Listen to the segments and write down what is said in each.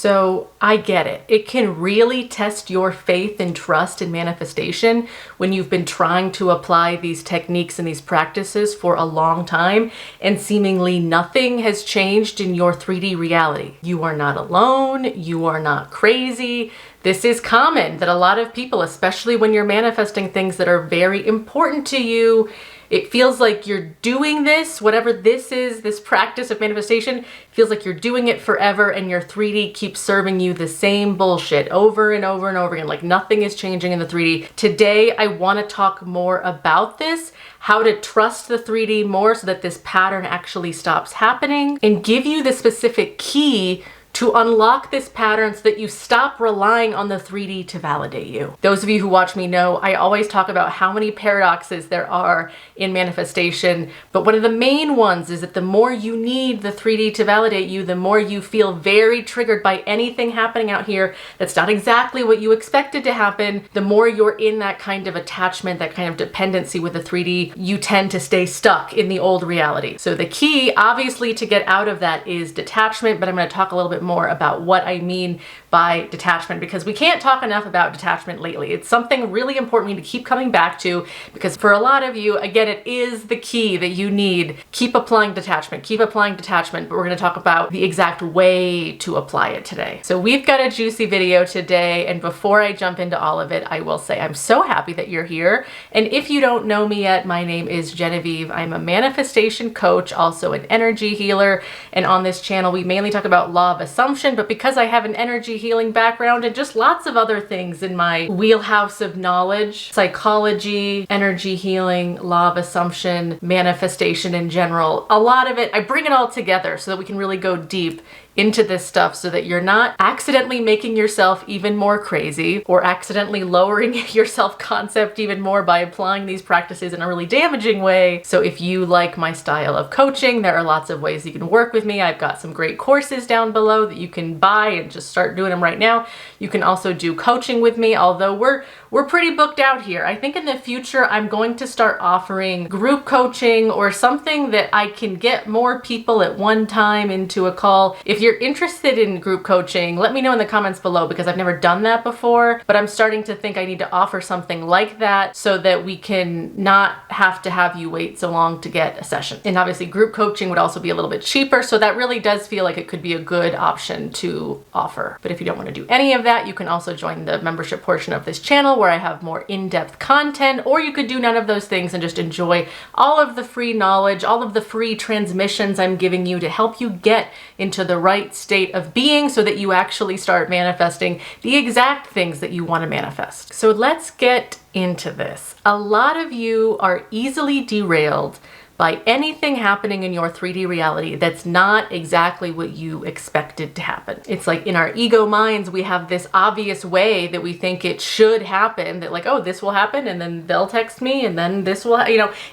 So I get it. It can really test your faith and trust in manifestation when you've been trying to apply these techniques and these practices for a long time and seemingly nothing has changed in your 3D reality. You are not alone. You are not crazy. This is common that a lot of people, especially when you're manifesting things that are very important to you, it feels like you're doing this, whatever this is, this practice of manifestation, feels like you're doing it forever and your 3D keeps serving you the same bullshit over and over and over again, like nothing is changing in the 3D. Today, I want to talk more about this, how to trust the 3D more so that this pattern actually stops happening, and give you the specific key to unlock this pattern so that you stop relying on the 3D to validate you. Those of you who watch me know I always talk about how many paradoxes there are in manifestation, but one of the main ones is that the more you need the 3D to validate you, the more you feel very triggered by anything happening out here that's not exactly what you expected to happen, the more you're in that kind of attachment, that kind of dependency with the 3D, you tend to stay stuck in the old reality. So the key, obviously, to get out of that is detachment, but I'm going to talk a little bit more about what I mean by detachment because we can't talk enough about detachment lately. It's something really important to keep coming back to because for a lot of you, again, it is the key that you need. Keep applying detachment, but we're going to talk about the exact way to apply it today. So we've got a juicy video today, and before I jump into all of it, I will say I'm so happy that you're here. And if you don't know me yet, my name is Genevieve. I'm a manifestation coach, also an energy healer, and on this channel we mainly talk about law of assumption, but because I have an energy healing background and just lots of other things in my wheelhouse of knowledge, psychology, energy healing, law of assumption, manifestation in general, a lot of it, I bring it all together so that we can really go deep into this stuff so that you're not accidentally making yourself even more crazy or accidentally lowering your self-concept even more by applying these practices in a really damaging way. So if you like my style of coaching, there are lots of ways you can work with me. I've got some great courses down below that you can buy and just start doing them right now. You can also do coaching with me, although we're pretty booked out here. I think in the future, I'm going to start offering group coaching or something that I can get more people at one time into a call. If you're interested in group coaching, let me know in the comments below because I've never done that before, but I'm starting to think I need to offer something like that so that we can not have to have you wait so long to get a session. And obviously group coaching would also be a little bit cheaper, so that really does feel like it could be a good option to offer. But if you don't want to do any of that, you can also join the membership portion of this channel where I have more in-depth content, or you could do none of those things and just enjoy all of the free knowledge, all of the free transmissions I'm giving you to help you get into the right state of being so that you actually start manifesting the exact things that you want to manifest. So let's get into this. A lot of you are easily derailed by anything happening in your 3D reality that's not exactly what you expected to happen. It's like in our ego minds, we have this obvious way that we think it should happen, that like, oh, this will happen and then they'll text me and then this will,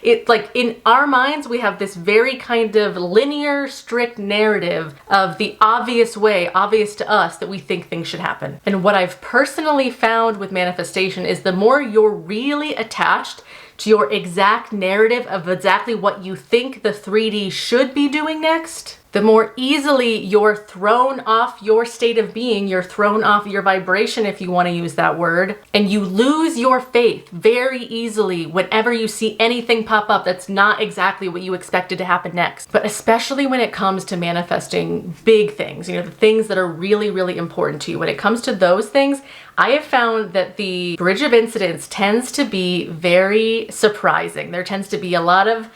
it's like in our minds, we have this very kind of linear, strict narrative of the obvious way, obvious to us, that we think things should happen. And what I've personally found with manifestation is the more you're really attached to your exact narrative of exactly what you think the 3D should be doing next, the more easily you're thrown off your state of being, you're thrown off your vibration, if you want to use that word, and you lose your faith very easily whenever you see anything pop up that's not exactly what you expected to happen next. But especially when it comes to manifesting big things, the things that are really, really important to you. When it comes to those things, I have found that the bridge of incidents tends to be very surprising. There tends to be a lot of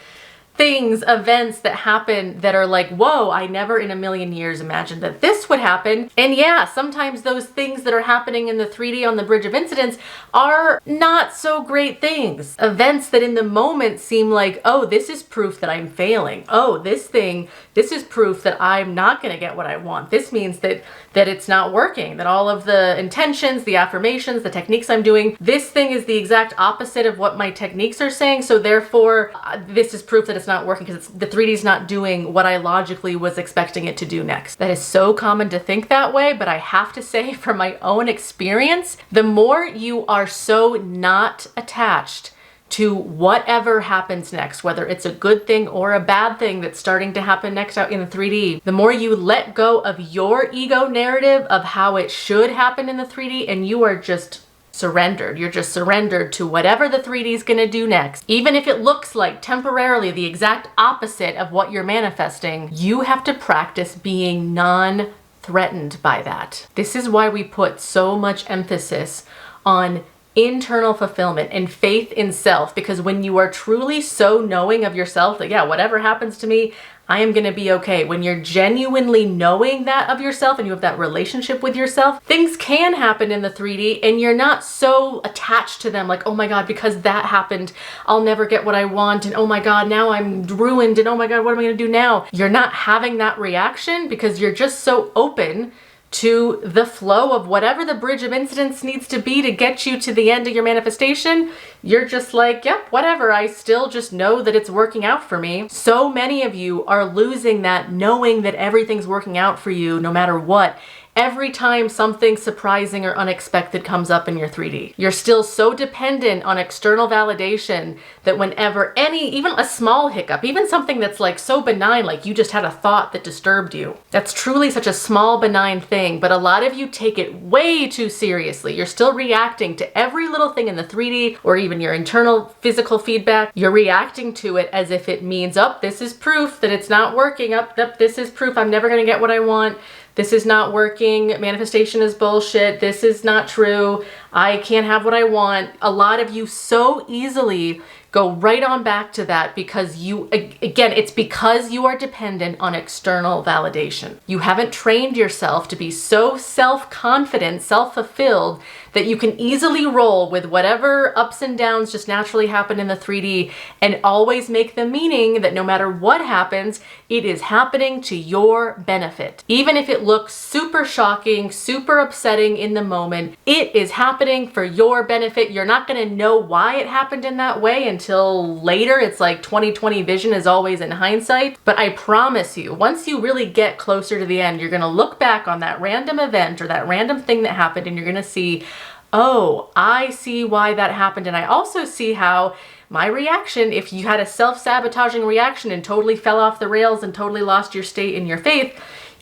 events that happen that are like, whoa, I never in a million years imagined that this would happen. And yeah, sometimes those things that are happening in the 3D on the bridge of incidents are not so great things. Events that in the moment seem like, oh, this is proof that I'm failing. Oh, this is proof that I'm not going to get what I want. This means that it's not working, that all of the intentions, the affirmations, the techniques I'm doing, this thing is the exact opposite of what my techniques are saying. So therefore, this is proof that it's not working because the 3D is not doing what I logically was expecting it to do next. That is so common to think that way, but I have to say from my own experience, the more you are so not attached to whatever happens next, whether it's a good thing or a bad thing that's starting to happen next out in the 3D. The more you let go of your ego narrative of how it should happen in the 3D, and you are just surrendered. You're just surrendered to whatever the 3D is going to do next. Even if it looks like temporarily the exact opposite of what you're manifesting, you have to practice being non-threatened by that. This is why we put so much emphasis on internal fulfillment and faith in self, because when you are truly so knowing of yourself that, yeah, whatever happens to me, I am going to be okay. When you're genuinely knowing that of yourself and you have that relationship with yourself, things can happen in the 3D and you're not so attached to them like, oh my God, because that happened, I'll never get what I want. And oh my God, now I'm ruined. And oh my God, what am I going to do now? You're not having that reaction because you're just so open to the flow of whatever the bridge of incidents needs to be to get you to the end of your manifestation. You're just like, yep, whatever. I still just know that it's working out for me. So many of you are losing that knowing that everything's working out for you no matter what. Every time something surprising or unexpected comes up in your 3D, you're still so dependent on external validation that whenever even a small hiccup, even something that's like so benign, like you just had a thought that disturbed you, that's truly such a small benign thing, but a lot of you take it way too seriously. You're still reacting to every little thing in the 3D or even your internal physical feedback. You're reacting to it as if it means, oh, this is proof that it's not working. This is proof I'm never going to get what I want. This is not working. Manifestation is bullshit. This is not true. I can't have what I want. A lot of you so easily go right on back to that because it's because you are dependent on external validation. You haven't trained yourself to be so self-confident, self-fulfilled that you can easily roll with whatever ups and downs just naturally happen in the 3D and always make the meaning that no matter what happens, it is happening to your benefit. Even if it looks super shocking, super upsetting in the moment, it is happening for your benefit. You're not going to know why it happened in that way until later. It's like 20/20 vision is always in hindsight. But I promise you, once you really get closer to the end, you're going to look back on that random event or that random thing that happened and you're going to see, oh, I see why that happened. And I also see how my reaction, if you had a self-sabotaging reaction and totally fell off the rails and totally lost your state in your faith,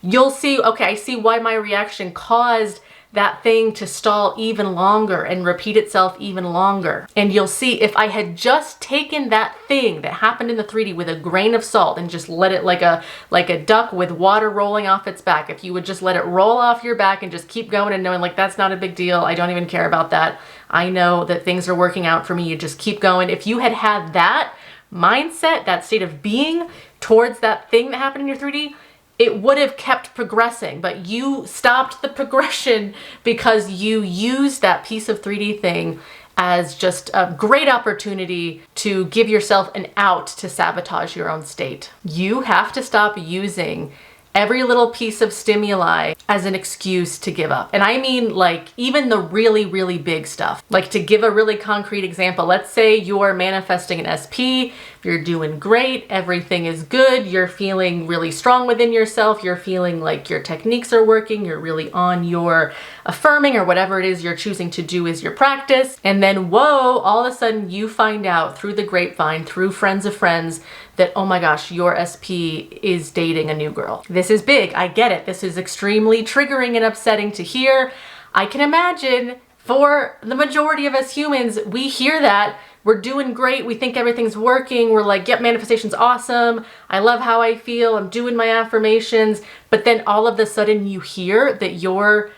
you'll see, okay, I see why my reaction caused that thing to stall even longer and repeat itself even longer. And you'll see if I had just taken that thing that happened in the 3D with a grain of salt and just let it like a duck with water rolling off its back, if you would just let it roll off your back and just keep going and knowing like that's not a big deal, I don't even care about that, I know that things are working out for me, you just keep going. If you had had that mindset, that state of being towards that thing that happened in your 3D, it would have kept progressing, but you stopped the progression because you used that piece of 3D thing as just a great opportunity to give yourself an out to sabotage your own state. You have to stop using every little piece of stimuli as an excuse to give up. And I mean like even the really, really big stuff. Like to give a really concrete example, let's say you're manifesting an SP, you're doing great, everything is good, you're feeling really strong within yourself, you're feeling like your techniques are working, you're really on your affirming or whatever it is you're choosing to do is your practice. And then whoa, all of a sudden you find out through the grapevine, through friends of friends, that, oh my gosh, your SP is dating a new girl. This is big, I get it. This is extremely triggering and upsetting to hear. I can imagine for the majority of us humans, we hear that, we're doing great, we think everything's working, we're like, yep, manifestation's awesome, I love how I feel, I'm doing my affirmations, but then all of a sudden you hear that your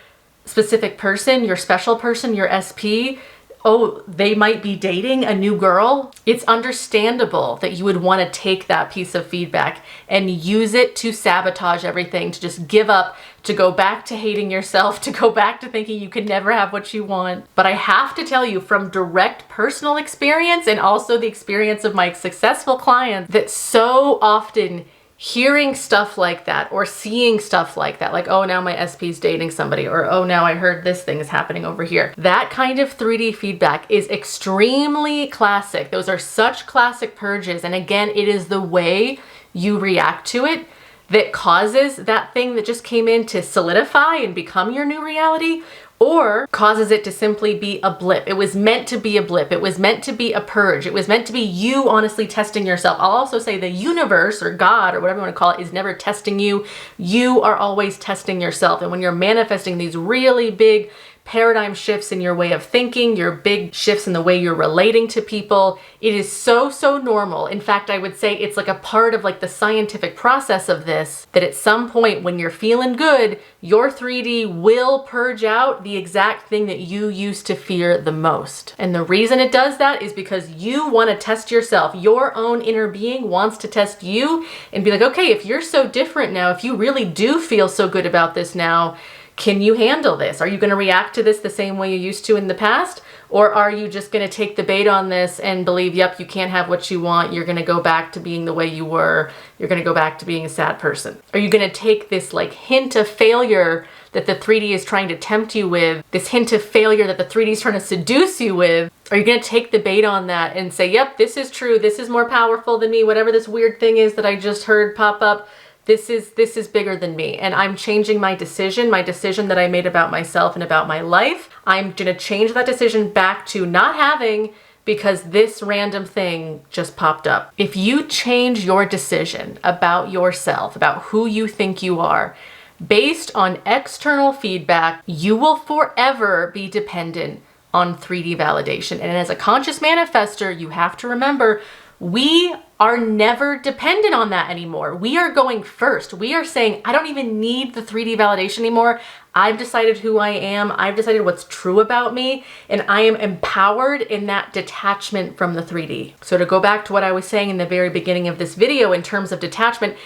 specific person, your special person, your SP, oh, they might be dating a new girl. It's understandable that you would want to take that piece of feedback and use it to sabotage everything, to just give up, to go back to hating yourself, to go back to thinking you can never have what you want. But I have to tell you from direct personal experience and also the experience of my successful clients that so often hearing stuff like that or seeing stuff like that, like, oh, now my SP's dating somebody, or oh, now I heard this thing is happening over here. That kind of 3D feedback is extremely classic. Those are such classic purges. And again, it is the way you react to it that causes that thing that just came in to solidify and become your new reality, or causes it to simply be a blip. It was meant to be a blip. It was meant to be a purge. It was meant to be you honestly testing yourself. I'll also say the universe or God or whatever you want to call it is never testing you. You are always testing yourself. And when you're manifesting these really big paradigm shifts in your way of thinking, your big shifts in the way you're relating to people, it is so normal. In fact, I would say it's like a part of like the scientific process of this, that at some point when you're feeling good, your 3D will purge out the exact thing that you used to fear the most. And the reason it does that is because you want to test yourself. Your own inner being wants to test you and be like, okay, if you're so different now, if you really do feel so good about this now, can you handle this? Are you going to react to this the same way you used to in the past? Or are you just going to take the bait on this and believe, yep, you can't have what you want. You're going to go back to being the way you were. You're going to go back to being a sad person. Are you going to take this like hint of failure that the 3D is trying to tempt you with, this hint of failure that the 3D is trying to seduce you with? Are you going to take the bait on that and say, yep, this is true. This is more powerful than me. Whatever this weird thing is that I just heard pop up, this is bigger than me, and I'm changing my decision that I made about myself and about my life. I'm gonna change that decision back to not having because this random thing just popped up. If you change your decision about yourself, about who you think you are, based on external feedback, you will forever be dependent on 3D validation. And as a conscious manifester, you have to remember, we are never dependent on that anymore. We are going first. We are saying, I don't even need the 3D validation anymore. I've decided who I am. I've decided what's true about me, and I am empowered in that detachment from the 3D. So to go back to what I was saying in the very beginning of this video in terms of detachment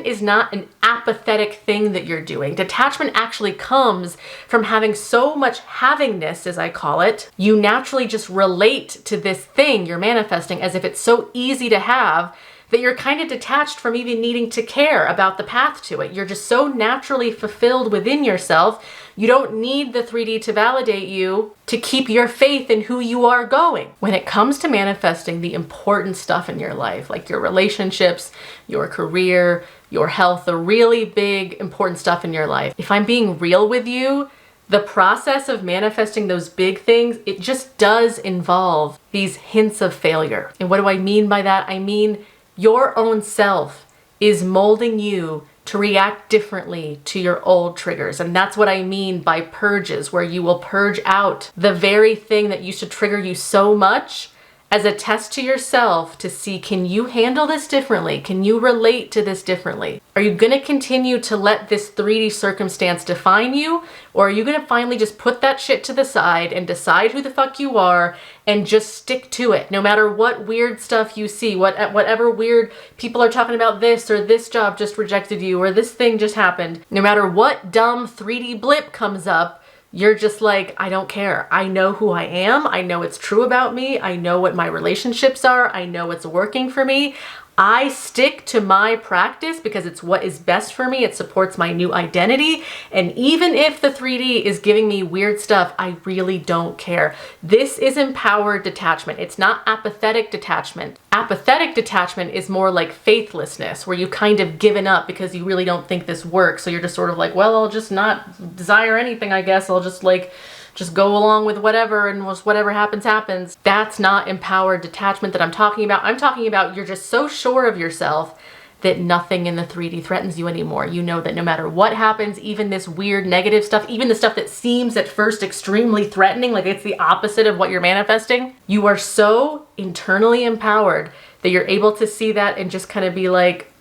is not an apathetic thing that you're doing. Detachment actually comes from having so much havingness, as I call it. You naturally just relate to this thing you're manifesting as if it's so easy to have that you're kind of detached from even needing to care about the path to it. You're just so naturally fulfilled within yourself. You don't need the 3D to validate you to keep your faith in who you are going. When it comes to manifesting the important stuff in your life, like your relationships, your career, your health, the really big important stuff in your life, if I'm being real with you, the process of manifesting those big things, it just does involve these hints of failure. And what do I mean by that? I mean, your own self is molding you to react differently to your old triggers. And that's what I mean by purges, where you will purge out the very thing that used to trigger you so much as a test to yourself to see, can you handle this differently? Can you relate to this differently? Are you gonna continue to let this 3D circumstance define you? Or are you gonna finally just put that shit to the side and decide who the fuck you are and just stick to it? No matter what weird stuff you see, whatever weird people are talking about this, or this job just rejected you, or this thing just happened. No matter what dumb 3D blip comes up, you're just like, I don't care. I know who I am. I know it's true about me. I know what my relationships are. I know what's working for me. I stick to my practice because it's what is best for me. It supports my new identity. And even if the 3D is giving me weird stuff, I really don't care. This is empowered detachment. It's not apathetic detachment. Apathetic detachment is more like faithlessness, where you kind of given up because you really don't think this works. So you're just sort of like, well, I'll just not desire anything, I guess. I'll just go along with whatever, and just whatever happens, happens. That's not empowered detachment that I'm talking about. I'm talking about you're just so sure of yourself that nothing in the 3D threatens you anymore. You know that no matter what happens, even this weird negative stuff, even the stuff that seems at first extremely threatening, like it's the opposite of what you're manifesting, you are so internally empowered that you're able to see that and just kind of be like,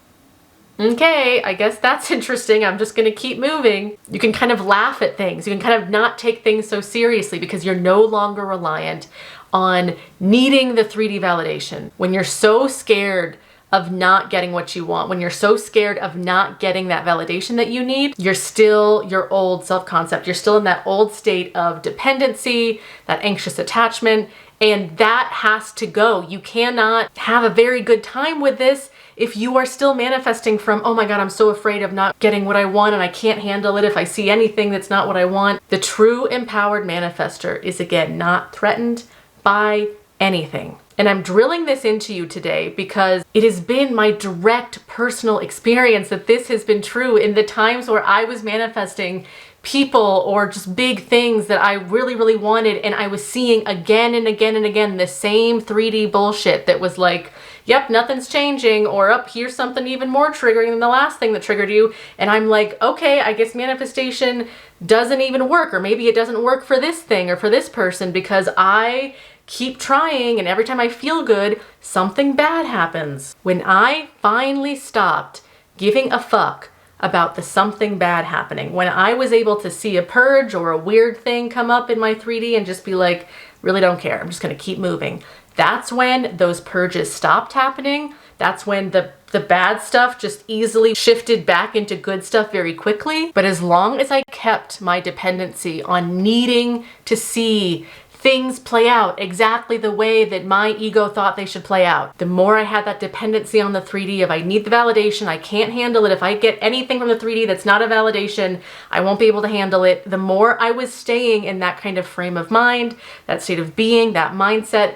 okay, I guess that's interesting. I'm just going to keep moving. You can kind of laugh at things. You can kind of not take things so seriously because you're no longer reliant on needing the 3D validation. When you're so scared of not getting what you want, when you're so scared of not getting that validation that you need, you're still your old self-concept. You're still in that old state of dependency, that anxious attachment, and that has to go. You cannot have a very good time with this if you are still manifesting from, oh my God, I'm so afraid of not getting what I want and I can't handle it if I see anything that's not what I want. The true empowered manifester is, again, not threatened by anything. And I'm drilling this into you today because it has been my direct personal experience that this has been true in the times where I was manifesting people or just big things that I really, really wanted. And I was seeing again and again and again the same 3D bullshit that was like, yep, nothing's changing, or up here's something even more triggering than the last thing that triggered you. And I'm like, okay, I guess manifestation doesn't even work, or maybe it doesn't work for this thing or for this person because I keep trying, and every time I feel good, something bad happens. When I finally stopped giving a fuck about the something bad happening, when I was able to see a purge or a weird thing come up in my 3D and just be like, really don't care, I'm just gonna keep moving. That's when those purges stopped happening. That's when the bad stuff just easily shifted back into good stuff very quickly. But as long as I kept my dependency on needing to see things play out exactly the way that my ego thought they should play out, the more I had that dependency on the 3D of I need the validation, I can't handle it. If I get anything from the 3D that's not a validation, I won't be able to handle it. The more I was staying in that kind of frame of mind, that state of being, that mindset,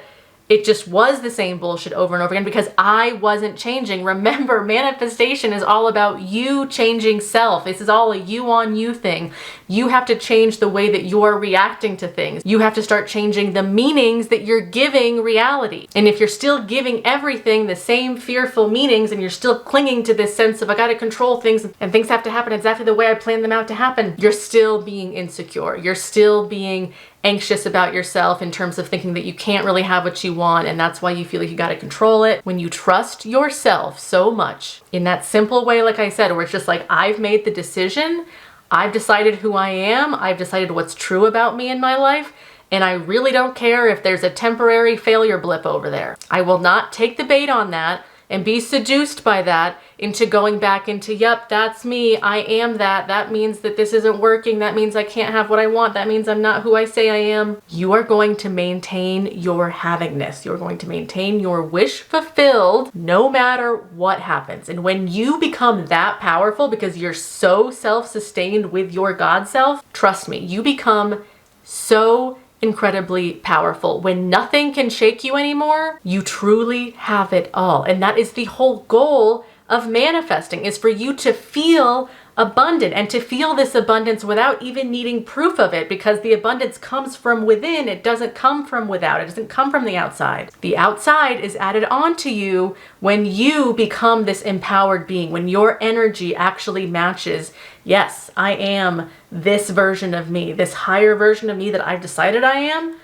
it just was the same bullshit over and over again because I wasn't changing. Remember, manifestation is all about you changing self. This is all a you on you thing. You have to change the way that you're reacting to things. You have to start changing the meanings that you're giving reality. And if you're still giving everything the same fearful meanings and you're still clinging to this sense of I gotta control things and things have to happen exactly the way I planned them out to happen, you're still being insecure. You're still being anxious about yourself in terms of thinking that you can't really have what you want, and that's why you feel like you got to control it. When you trust yourself so much in that simple way, like I said, where it's just like, I've made the decision, I've decided who I am, I've decided what's true about me in my life, and I really don't care if there's a temporary failure blip over there. I will not take the bait on that and be seduced by that into going back into, yep, that's me, I am that. That means that this isn't working. That means I can't have what I want. That means I'm not who I say I am. You are going to maintain your havingness. You're going to maintain your wish fulfilled no matter what happens. And when you become that powerful because you're so self-sustained with your God self, trust me, you become so incredibly powerful. When nothing can shake you anymore, you truly have it all. And that is the whole goal of manifesting, is for you to feel abundant and to feel this abundance without even needing proof of it, because the abundance comes from within. It doesn't come from without. It doesn't come from the outside. The outside is added onto you when you become this empowered being, when your energy actually matches, yes, I am this version of me, this higher version of me that I've decided I am.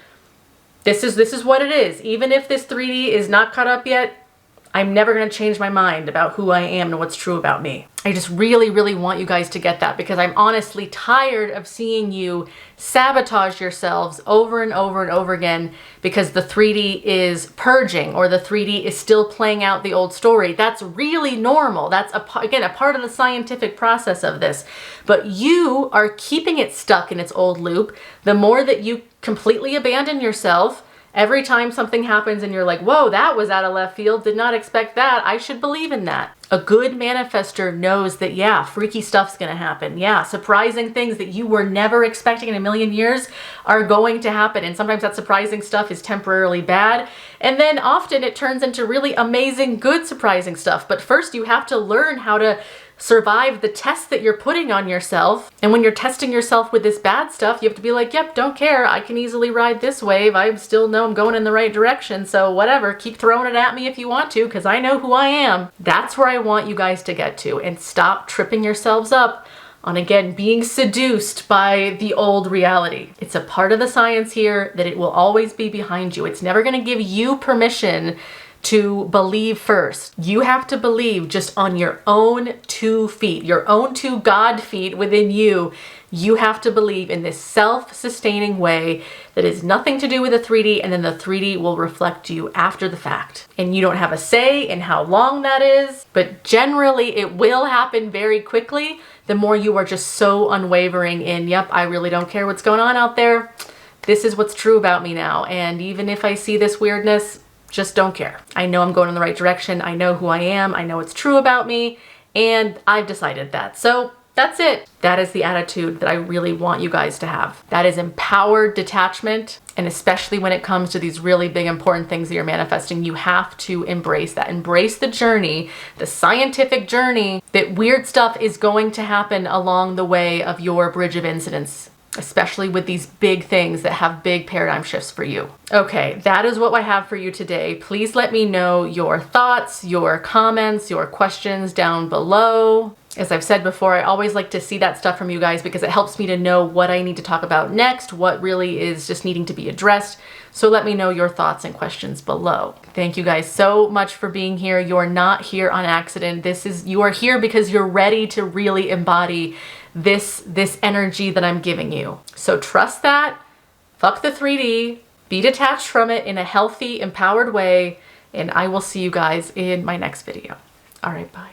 This is what it is. Even if this 3D is not caught up yet, I'm never going to change my mind about who I am and what's true about me. I just really, really want you guys to get that, because I'm honestly tired of seeing you sabotage yourselves over and over and over again because the 3D is purging or the 3D is still playing out the old story. That's really normal. That's, again, a part of the scientific process of this. But you are keeping it stuck in its old loop. The more that you completely abandon yourself, every time something happens and you're like, whoa, that was out of left field, did not expect that, I should believe in that. A good manifester knows that, yeah, freaky stuff's gonna happen. Yeah, surprising things that you were never expecting in a million years are going to happen. And sometimes that surprising stuff is temporarily bad. And then often it turns into really amazing, good, surprising stuff. But first you have to learn how to survive the test that you're putting on yourself. And when you're testing yourself with this bad stuff, you have to be like, yep, don't care. I can easily ride this wave. I still know I'm going in the right direction. So whatever, keep throwing it at me if you want to, because I know who I am. That's where I want you guys to get to, and stop tripping yourselves up on, again, being seduced by the old reality. It's a part of the science here that it will always be behind you. It's never going to give you permission to believe first. You have to believe just on your own 2 feet, your own 2 God feet within you. You have to believe in this self-sustaining way that is nothing to do with the 3D, and then the 3D will reflect you after the fact. And you don't have a say in how long that is, but generally it will happen very quickly the more you are just so unwavering in, yep, I really don't care what's going on out there. This is what's true about me now. And even if I see this weirdness, just don't care. I know I'm going in the right direction. I know who I am. I know it's true about me, and I've decided that. So That's it. That is the attitude that I really want you guys to have. That is empowered detachment. And especially when it comes to these really big, important things that you're manifesting, you have to embrace that. Embrace the journey, the scientific journey, that weird stuff is going to happen along the way of your bridge of incidents, especially with these big things that have big paradigm shifts for you. Okay, that is what I have for you today. Please let me know your thoughts, your comments, your questions down below. As I've said before, I always like to see that stuff from you guys because it helps me to know what I need to talk about next, what really is just needing to be addressed. So let me know your thoughts and questions below. Thank you guys so much for being here. You're not here on accident. You are here because you're ready to really embody this energy that I'm giving you. So trust that, fuck the 3D, be detached from it in a healthy, empowered way, and I will see you guys in my next video. All right, bye.